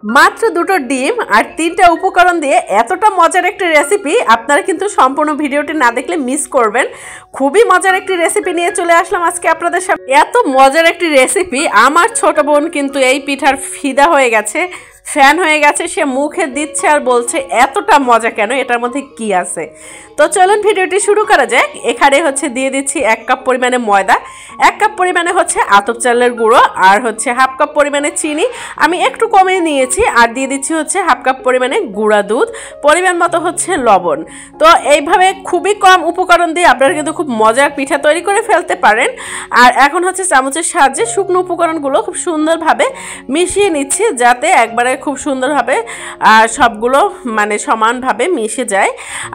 মাত্র দুটো ডিম আর 3টা উপকরণ দিয়ে এতটা মজার একটি রেসিপি আপনারা কিন্তু সম্পূর্ণ ভিডিওটি না দেখলে মিস করবেন। খুবই মজার একটি রেসিপি নিয়ে চলে আসলাম আজকে আপনাদের সামনে। এত মজার একটি রেসিপি, আমার ছোট বোন কিন্তু এই পিঠার ফিদা হয়ে গেছে, ফ্যান হয়ে গেছে। সে মুখে দিচ্ছে আর বলছে এতটা মজা কেন, এটার মধ্যে কি আছে। তো চলুন ভিডিওটি শুরু করা যাক। এখানে হচ্ছে দিয়ে দিচ্ছি 1 কাপ পরিমাণে ময়দা, 1 কাপ পরিমাণে হচ্ছে আতপ চালের গুঁড়ো, আর হচ্ছে 1/2 কাপ পরিমাণে চিনি আমি একটু কমিয়ে নিয়েছি, আর দিয়ে দিচ্ছি হচ্ছে 1/2 কাপ পরিমাণে গুঁড়া দুধ, পরিমাণ মতো হচ্ছে লবণ। তো এইভাবে খুবই কম উপকরণ দিয়ে আপনারা কিন্তু খুব মজার পিঠা তৈরি করে ফেলতে পারেন। আর এখন হচ্ছে চামচের সাহায্যে শুকনো উপকরণগুলো খুব সুন্দরভাবে মিশিয়ে নিচ্ছি, যাতে একবারে খুব সুন্দরভাবে সবগুলো মানে সমানভাবে মিশে যায়।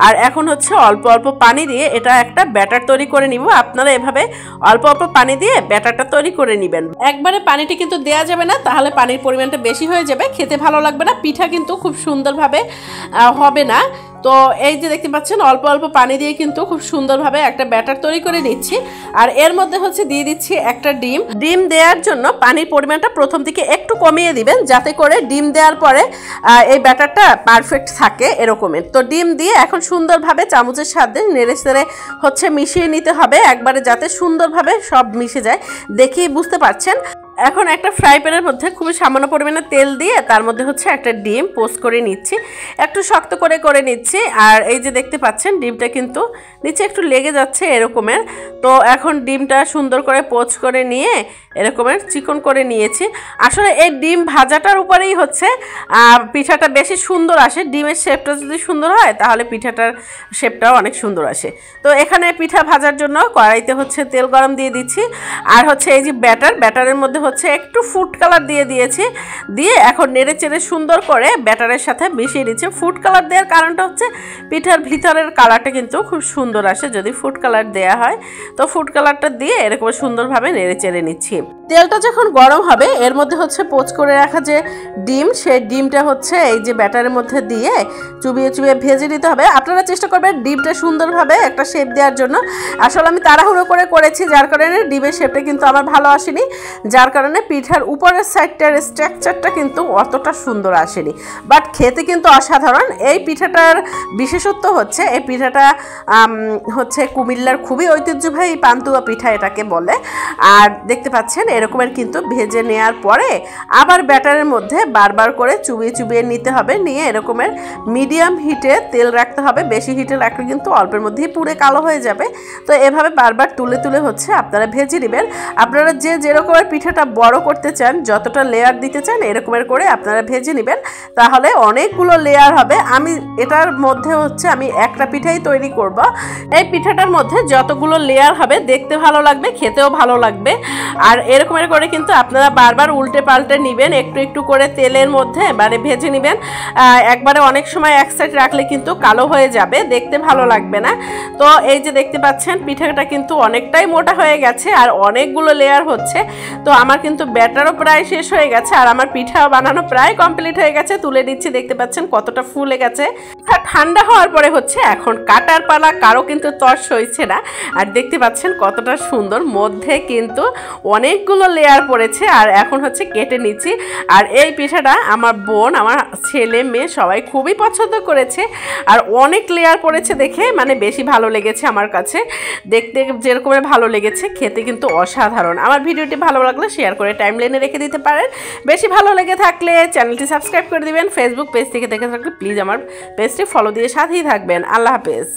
আর এখন হচ্ছে অল্প অল্প পানি দিয়ে এটা একটা ব্যাটার তৈরি করে নিব। আপনারা এভাবে অল্প অল্প পানি দিয়ে ব্যাটারটা তৈরি করে নেবেন। একবারে পানিটা কিন্তু দেওয়া যাবে না, তাহলে পানির পরিমাণটা বেশি হয়ে যাবে, খেতে ভালো লাগবে না, পিঠা কিন্তু খুব সুন্দরভাবে হবে না। তো এই যে দেখতে পাচ্ছেন অল্প অল্প পানি দিয়ে কিন্তু খুব সুন্দরভাবে একটা ব্যাটার তৈরি করে নিচ্ছি। আর এর মধ্যে হচ্ছে দিয়ে দিচ্ছি একটা ডিম। ডিম দেওয়ার জন্য পানির পরিমাণটা প্রথম দিকে একটু কমিয়ে দিবেন, যাতে করে ডিম দেওয়ার পরে এই ব্যাটারটা পারফেক্ট থাকে এরকমের। তো ডিম দিয়ে এখন সুন্দরভাবে চামচের সাথে নেড়ে চেড়ে হচ্ছে মিশিয়ে নিতে হবে একবারে, যাতে সুন্দরভাবে সব মিশে যায়। দেখেই বুঝতে পারছেন। এখন একটা ফ্রাই প্যানের মধ্যে খুবই সামান্য পরিমাণে তেল দিয়ে তার মধ্যে হচ্ছে একটা ডিম পোস্ট করে নিচ্ছি, একটু শক্ত করে নিচ্ছি। আর এই যে দেখতে পাচ্ছেন ডিমটা কিন্তু নিচে একটু লেগে যাচ্ছে এরকমের। তো এখন ডিমটা সুন্দর করে পোস্ট করে নিয়ে এরকমের চিকন করে নিয়েছি। আসলে এই ডিম ভাজাটার উপরেই হচ্ছে পিঠাটা বেশি সুন্দর আসে। ডিমের শেপটা যদি সুন্দর হয় তাহলে পিঠাটার শেপটাও অনেক সুন্দর আসে। তো এখানে পিঠা ভাজার জন্য কড়াইতে হচ্ছে তেল গরম দিয়ে দিচ্ছি, আর হচ্ছে এই যে ব্যাটারের মধ্যে হচ্ছে একটু ফুড কালার দিয়ে দিয়েছি, দিয়ে এখন নেড়ে চেড়ে সুন্দর করে ব্যাটারের সাথে মিশিয়ে দিচ্ছি। ফুড কালার দেওয়ার কারণটা হচ্ছে পিঠার ভিতরের কালারটা কিন্তু খুব সুন্দর আসে যদি ফুড কালার দেওয়া হয়। তো ফুড কালারটা দিয়ে এরকম সুন্দরভাবে নেড়ে চেড়ে নিচ্ছি। তেলটা যখন গরম হবে এর মধ্যে হচ্ছে পোচ করে রাখা যে ডিম, সেই ডিমটা হচ্ছে এই যে ব্যাটারের মধ্যে দিয়ে চুবিয়ে চুবিয়ে ভেজে নিতে হবে। আপনারা চেষ্টা করবেন ডিমটা সুন্দরভাবে একটা শেপ দেওয়ার জন্য। আসলে আমি তাড়াহুড়ো করে করেছি, যার কারণে ডিমের শেপটা কিন্তু আমার ভালো আসেনি, যার কারণে পিঠার উপরের সাইডটার স্ট্রাকচারটা কিন্তু অতটা সুন্দর আসেনি। বাট খেতে কিন্তু অসাধারণ। এই পিঠাটার বিশেষত্ব হচ্ছে এই পিঠাটা হচ্ছে কুমিল্লার খুবই ঐতিহ্যবাহী পান্তুয়া পিঠা এটাকে বলে। আর দেখতে পাচ্ছেন এরকমের কিন্তু ভেজে নেওয়ার পরে আবার ব্যাটারের মধ্যে বারবার করে চুবিয়ে চুবিয়ে নিতে হবে, নিয়ে এরকমের মিডিয়াম হিটে তেল রাখতে হবে। বেশি হিটে রাখলে কিন্তু অল্পের মধ্যেই পুড়ে কালো হয়ে যাবে। তো এভাবে বারবার তুলে তুলে হচ্ছে আপনারা ভেজে নেবেন। আপনারা যে যেরকমের পিঠাটা বড় করতে চান, যতটা লেয়ার দিতে চান এরকমের করে আপনারা ভেজে নেবেন, তাহলে অনেকগুলো লেয়ার হবে। আমি এটার মধ্যে হচ্ছে আমি একটা পিঠাই তৈরি করব। এই পিঠাটার মধ্যে যতগুলো লেয়ার হবে দেখতে ভালো লাগবে, খেতেও ভালো লাগবে। আর এরকমের করে কিন্তু আপনারা বারবার উল্টে পাল্টে নেবেন, একটু একটু করে তেলের মধ্যে মানে ভেজে নেবেন। একবারে অনেক সময় এক সাইড রাখলে কিন্তু কালো হয়ে যাবে, দেখতে ভালো লাগবে না। তো এই যে দেখতে পাচ্ছেন পিঠাটা কিন্তু অনেকটাই মোটা হয়ে গেছে আর অনেকগুলো লেয়ার হচ্ছে। তো আমার কিন্তু ব্যাটারও প্রায় শেষ হয়ে গেছে আর আমার পিঠাও বানানো প্রায় কমপ্লিট হয়ে গেছে। তুলে দিচ্ছি, দেখতে পাচ্ছেন কতটা ফুলে গেছে। ঠান্ডা হওয়ার পরে হচ্ছে এখন কাটার পালা, কারো কিন্তু তর্স হয়েছে না। আর দেখতে পাচ্ছেন কতটা সুন্দর, মধ্যে কিন্তু অনেকগুলো লেয়ার পড়েছে। আর এখন হচ্ছে কেটে নিচ্ছি। আর এই পিঠাটা আমার বোন, আমার ছেলে মেয়ে সবাই খুবই পছন্দ করেছে। আর অনেক লেয়ার পড়েছে দেখে মানে বেশি ভালো লেগেছে আমার কাছে। দেখতে যেরকমের ভালো লেগেছে, খেতে কিন্তু অসাধারণ। আমার ভিডিওটি ভালো লাগলে শেয়ার করে টাইমলাইনে রেখে দিতে পারেন। বেশি ভালো লেগে থাকলে চ্যানেলটি সাবস্ক্রাইব করে দিবেন। ফেসবুক পেজ থেকে দেখে থাকলে প্লিজ আমার পেজটি ফলো দিয়ে সাথেই থাকবেন। আল্লাহ হাফেজ।